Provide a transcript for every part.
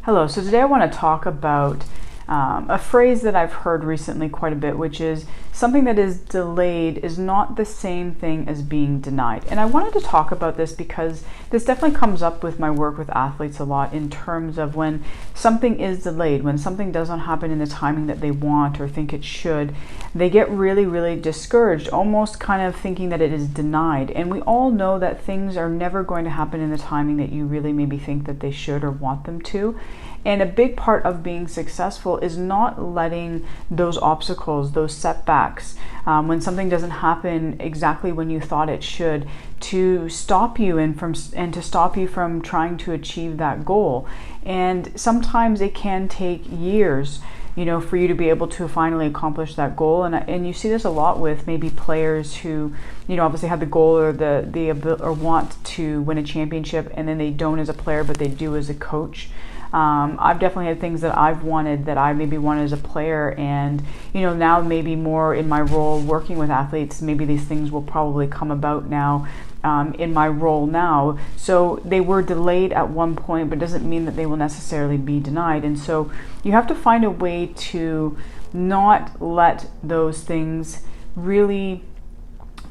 Hello, so today I want to talk about a phrase that I've heard recently quite a bit, which is something that is delayed is not the same thing as being denied. And I wanted to talk about this because this definitely comes up with my work with athletes a lot in terms of when something is delayed, when something doesn't happen in the timing that they want or think it should, they get really discouraged, almost kind of thinking that it is denied. And we all know that things are never going to happen in the timing that you really maybe think that they should or want them to. And a big part of being successful is not letting those obstacles, those setbacks, when something doesn't happen exactly when you thought it should, to stop you and to stop you from trying to achieve that goal. And sometimes it can take years, for you to be able to finally accomplish that goal. And you see this a lot with maybe players who, obviously have the goal or or want to win a championship, and then they don't as a player, but they do as a coach. I've definitely had things that I've wanted that I maybe wanted as a player, and now maybe more in my role working with athletes, maybe these things will probably come about now in my role now. So they were delayed at one point, but doesn't mean that they will necessarily be denied. And so you have to find a way to not let those things really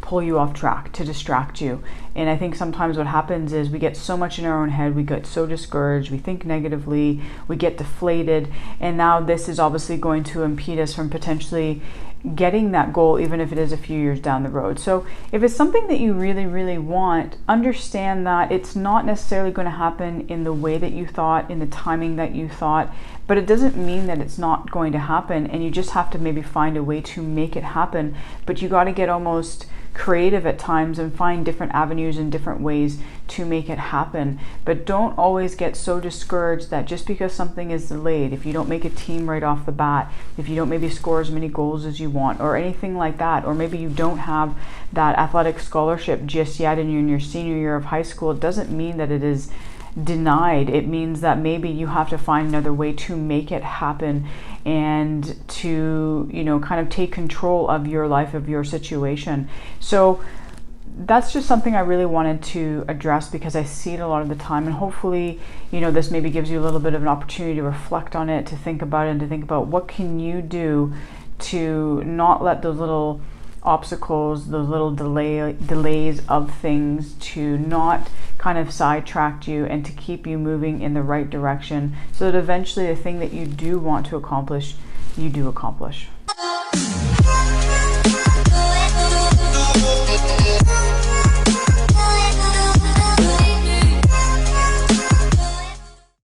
pull you off track, to distract you. And I think sometimes what happens is we get so much in our own head, we get so discouraged, we think negatively, we get deflated, and now this is obviously going to impede us from potentially getting that goal, even if it is a few years down the road. So if it's something that you really want, understand that it's not necessarily going to happen in the way that you thought, in the timing that you thought, but it doesn't mean that it's not going to happen, and you just have to maybe find a way to make it happen. But you got to get almost creative at times and find different avenues and different ways to make it happen. But don't always get so discouraged that just because something is delayed, if you don't make a team right off the bat, if you don't maybe score as many goals as you want or anything like that, or maybe you don't have that athletic scholarship just yet and you're in your senior year of high school, it doesn't mean that it is denied. It means that maybe you have to find another way to make it happen and to kind of take control of your life, of your situation. So that's just something I really wanted to address because I see it a lot of the time, and hopefully this maybe gives you a little bit of an opportunity to reflect on it, to think about it, and to think about what can you do to not let those little obstacles, those little delays of things, to not kind of sidetrack you and to keep you moving in the right direction so that eventually the thing that you do want to accomplish, you do accomplish.